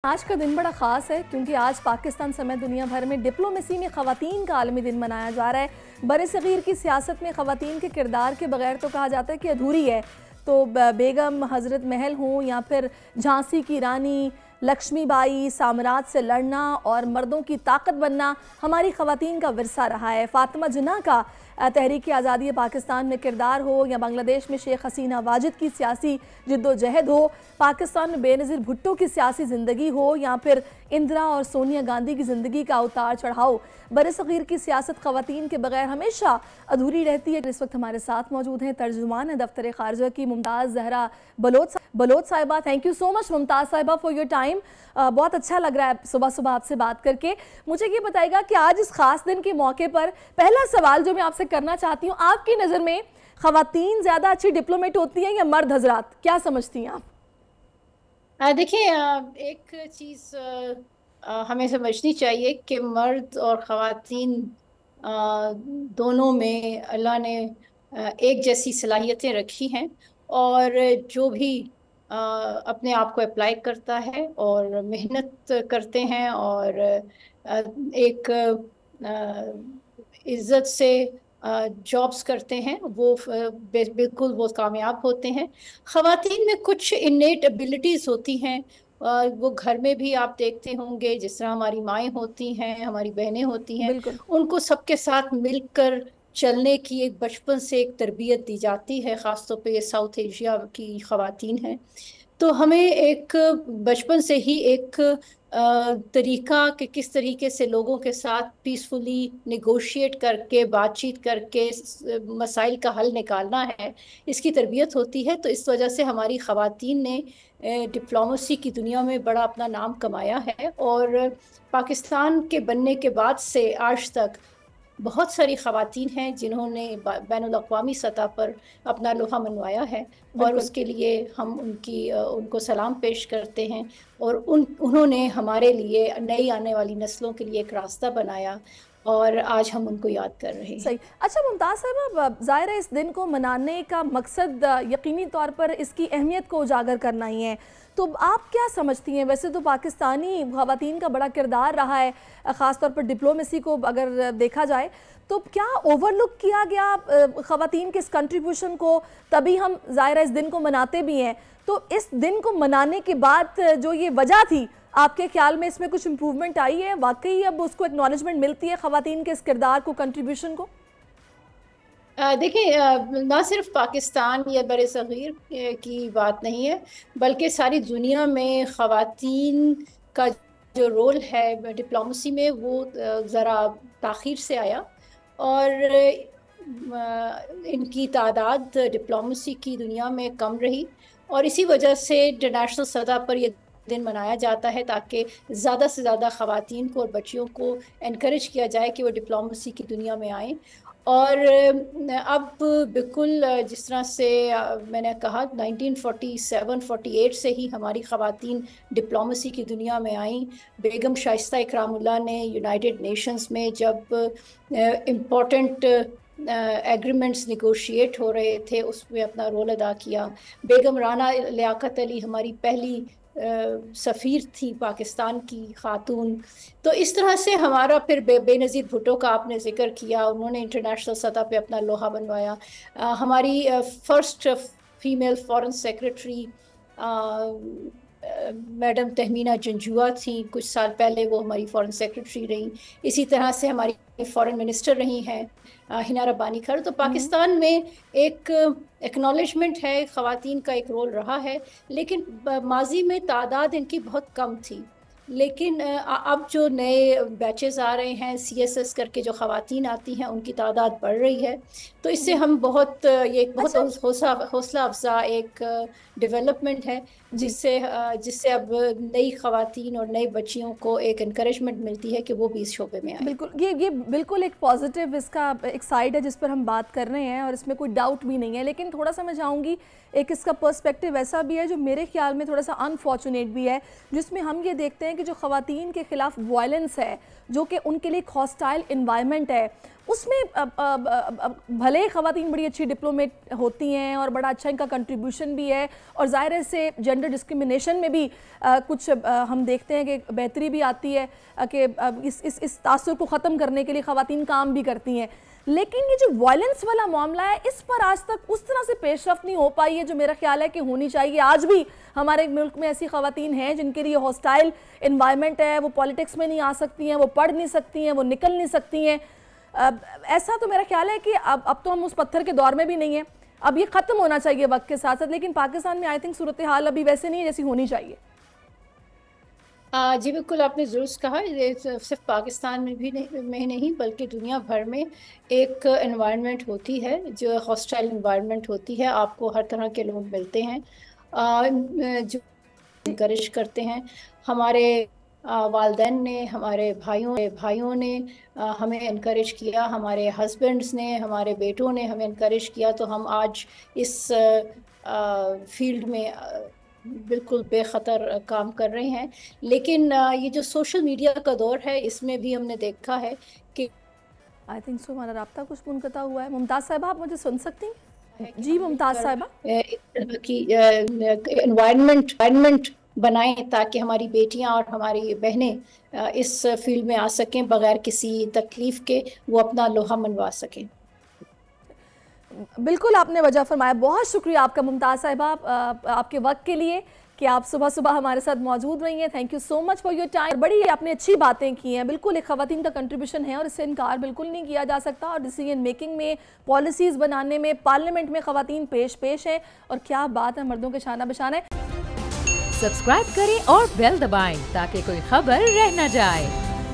آج کا دن بڑا خاص ہے کیونکہ آج پاکستان سمیت دنیا بھر میں ڈپلومیسی میں خواتین کا عالمی دن منایا جا رہا ہے۔ برصغیر کی سیاست میں خواتین کے کردار کے بغیر تو کہا جاتا ہے کہ ادھوری ہے، تو بیگم حضرت محل ہوں یا پھر جھانسی کی رانی لکشمی بائی، سامراج سے لڑنا اور مردوں کی طاقت بننا ہماری خواتین کا ورثہ رہا ہے۔ فاطمہ جناح کا تحریک آزادی پاکستان میں کردار ہو یا بنگلہ دیش میں شیخ حسینہ واجد کی سیاسی جد و جہد ہو، پاکستان میں بے نظیر بھٹو کی سیاسی زندگی ہو یا پھر اندرا اور سونیا گاندھی کی زندگی کا اتار چڑھاؤ، برصغیر کی سیاست خواتین کے بغیر ہمیشہ ادھوری رہتی ہے۔ اس وقت ہمارے ساتھ موجود ہیں ترجمان دفتر خارجہ کی ممتاز زہرا بلوچ صاحبہ۔ تھینک یو سو مچ ممتاز صاحبہ فار یور ٹائم۔ بہت اچھا لگ رہا ہے صبح صبح آپ سے بات کر کے۔ مجھے یہ بتائے گا کہ آج اس خاص دن کے موقع پر پہلا سوال جو میں آپ سے کرنا چاہتی ہوں، آپ کی نظر میں خواتین زیادہ اچھی ڈپلومیٹ ہوتی ہیں یا مرد حضرات؟ کیا سمجھتی ہیں آپ؟ دیکھیں، ایک چیز ہمیں سمجھنی چاہیے کہ مرد اور خواتین دونوں میں اللہ نے ایک جیسی صلاحیتیں رکھی ہیں، اور جو بھی اپنے آپ کو اپلائی کرتا ہے اور محنت کرتے ہیں اور ایک عزت سے جابس کرتے ہیں، وہ بالکل وہ کامیاب ہوتے ہیں۔ خواتین میں کچھ انیٹ ایبلٹیز ہوتی ہیں، وہ گھر میں بھی آپ دیکھتے ہوں گے، جس طرح ہماری مائیں ہوتی ہیں، ہماری بہنیں ہوتی ہیں، بالکل ان کو سب کے ساتھ مل کر چلنے کی ایک بچپن سے ایک تربیت دی جاتی ہے، خاص طور پہ یہ ساؤتھ ایشیا کی خواتین ہیں۔ تو ہمیں ایک بچپن سے ہی ایک طریقہ کہ کس طریقے سے لوگوں کے ساتھ پیسفلی نیگوشیٹ کر کے، بات چیت کر کے مسائل کا حل نکالنا ہے، اس کی تربیت ہوتی ہے۔ تو اس وجہ سے ہماری خواتین نے ڈپلومیسی کی دنیا میں بڑا اپنا نام کمایا ہے، اور پاکستان کے بننے کے بعد سے آج تک بہت ساری خواتین ہیں جنہوں نے بین الاقوامی سطح پر اپنا لوہا منوایا ہے، اور اس کے لیے ہم ان کو سلام پیش کرتے ہیں، اور انہوں نے ہمارے لیے نئی آنے والی نسلوں کے لیے ایک راستہ بنایا، اور آج ہم ان کو یاد کر رہے ہیں۔ صحیح۔ اچھا ممتاز صاحب، ظاہر ہے اس دن کو منانے کا مقصد یقینی طور پر اس کی اہمیت کو اجاگر کرنا ہی ہے، تو آپ کیا سمجھتی ہیں؟ ویسے تو پاکستانی خواتین کا بڑا کردار رہا ہے، خاص طور پر ڈپلومیسی کو اگر دیکھا جائے تو کیا اوور لک کیا گیا خواتین کے اس کنٹریبیوشن کو؟ تبھی ہم ظاہر ہے اس دن کو مناتے بھی ہیں، تو اس دن کو منانے کے بعد جو یہ وجہ تھی، آپ کے خیال میں اس میں کچھ امپروومنٹ آئی ہے؟ واقعی اب اس کو اکنالجمنٹ ملتی ہے خواتین کے اس کردار کو، کنٹریبیوشن کو؟ دیکھیں، نہ صرف پاکستان یا برصغیر کی بات نہیں ہے، بلکہ ساری دنیا میں خواتین کا جو رول ہے ڈپلومیسی میں وہ ذرا تاخیر سے آیا، اور ان کی تعداد ڈپلومیسی کی دنیا میں کم رہی، اور اسی وجہ سے انٹرنیشنل سطح پر یہ دن منایا جاتا ہے تاکہ زیادہ سے زیادہ خواتین کو اور بچیوں کو انکریج کیا جائے کہ وہ ڈپلومیسی کی دنیا میں آئیں۔ اور اب بالکل جس طرح سے میں نے کہا 1947-48 سے ہی ہماری خواتین ڈپلومیسی کی دنیا میں آئیں۔ بیگم شائستہ اکرام اللہ نے یونائٹڈ نیشنز میں جب امپورٹنٹ ایگریمنٹس نیگوشیٹ ہو رہے تھے اس میں اپنا رول ادا کیا۔ بیگم رانا لیاقت علی ہماری پہلی سفیر تھی پاکستان کی خاتون۔ تو اس طرح سے ہمارا پھر بے نظیر بھٹو کا آپ نے ذکر کیا، انہوں نے انٹرنیشنل سطح پہ اپنا لوہا بنوایا۔ ہماری first female foreign secretary madam Tehmina Janjua تھیں، کچھ سال پہلے وہ ہماری فارن سیکرٹری رہیں۔ اسی طرح سے ہماری فارن منسٹر رہی ہیں ہنا ربانی کھر۔ تو پاکستان میں ایک ایکنالجمنٹ ہے، خواتین کا ایک رول رہا ہے، لیکن ماضی میں تعداد ان کی بہت کم تھی۔ لیکن اب جو نئے بیچز آ رہے ہیں سی ایس ایس کر کے، جو خواتین آتی ہیں ان کی تعداد بڑھ رہی ہے، تو اس سے ہم بہت یہ ایک بہت حوصلہ افزا ایک ڈیولپمنٹ ہے، جس سے اب نئی خواتین اور نئی بچیوں کو ایک انکریجمنٹ ملتی ہے کہ وہ بھی اس شعبے میں آئیں۔ بالکل، یہ بالکل ایک پازیٹیو اس کا ایک سائیڈ ہے جس پر ہم بات کر رہے ہیں، اور اس میں کوئی ڈاؤٹ بھی نہیں ہے، لیکن تھوڑا سا میں چاہوں گی ایک اس کا پرسپیکٹیو ایسا بھی ہے جو میرے خیال میں تھوڑا سا انفارچونیٹ بھی ہے، جس میں ہم یہ دیکھتے ہیں کہ جو خواتین کے خلاف وائلنس ہے، جو کہ ان کے لیے ایک ہاسٹائل انوائرمنٹ ہے، اس میں بھلے خواتین بڑی اچھی ڈپلومیٹ ہوتی ہیں اور بڑا اچھا ان کا کنٹریبیوشن بھی ہے، اور ظاہر سے جینڈر ڈسکرمنیشن میں بھی کچھ ہم دیکھتے ہیں کہ بہتری بھی آتی ہے کہ اس تاثر کو ختم کرنے کے لیے خواتین کام بھی کرتی ہیں، لیکن یہ جو وائلنس والا معاملہ ہے اس پر آج تک اس طرح سے پیش رفت نہیں ہو پائی ہے جو میرا خیال ہے کہ ہونی چاہیے۔ آج بھی ہمارے ملک میں ایسی خواتین ہیں جن کے لیے ہاسٹائل انوائرمنٹ ہے، وہ پولیٹکس میں نہیں آ سکتی ہیں، وہ پڑھ نہیں سکتی ہیں، وہ نکل نہیں سکتی ہیں۔ ایسا تو میرا خیال ہے کہ اب تو ہم اس پتھر کے دور میں بھی نہیں ہیں، اب یہ ختم ہونا چاہیے وقت کے ساتھ ساتھ، لیکن پاکستان میں آئی تھنک صورتحال ابھی ویسے نہیں ہے جیسی ہونی چاہیے۔ جی بالکل آپ نے درست کہا، صرف پاکستان میں نہیں بلکہ دنیا بھر میں ایک انوائرمنٹ ہوتی ہے جو ہاسٹائل انوائرمنٹ ہوتی ہے، آپ کو ہر طرح کے لوگ ملتے ہیں جو انکریج کرتے ہیں۔ ہمارے والدین نے، ہمارے بھائیوں نے ہمیں انکریج کیا، ہمارے ہسبینڈز نے، ہمارے بیٹوں نے ہمیں انکریج کیا، تو ہم آج اس فیلڈ میں بالکل بے خطر کام کر رہے ہیں۔ لیکن یہ جو سوشل میڈیا کا دور ہے اس میں بھی ہم نے دیکھا ہے کہ آئی تھنک سو ہمارا رابطہ کچھ منقطع ہوا ہے۔ ممتاز صاحبہ آپ مجھے سن سکتی ہیں؟ جی ممتاز صاحبہ، کی انوائرمنٹ بنائیں تاکہ ہماری بیٹیاں اور ہماری بہنیں اس فیلڈ میں آ سکیں بغیر کسی تکلیف کے، وہ اپنا لوہا منوا سکیں۔ بالکل آپ نے وجہ فرمایا، بہت شکریہ آپ کا ممتاز صاحبہ آپ کے وقت کے لیے کہ آپ صبح صبح ہمارے ساتھ موجود رہی ہیں۔ Thank you so much for your time. بڑی آپ نے اچھی باتیں کی ہیں، بالکل ایک خواتین کا کنٹریبیوشن ہے اور اس سے انکار بالکل نہیں کیا جا سکتا، اور ڈیسیژن میکنگ میں، پالیسیز بنانے میں، پارلیمنٹ میں خواتین پیش ہیں، اور کیا بات ہے، مردوں کے شانہ بشانہ ہے۔ سبسکرائب کریں اور بیل دبائیں تاکہ کوئی خبر رہ نہ جائے۔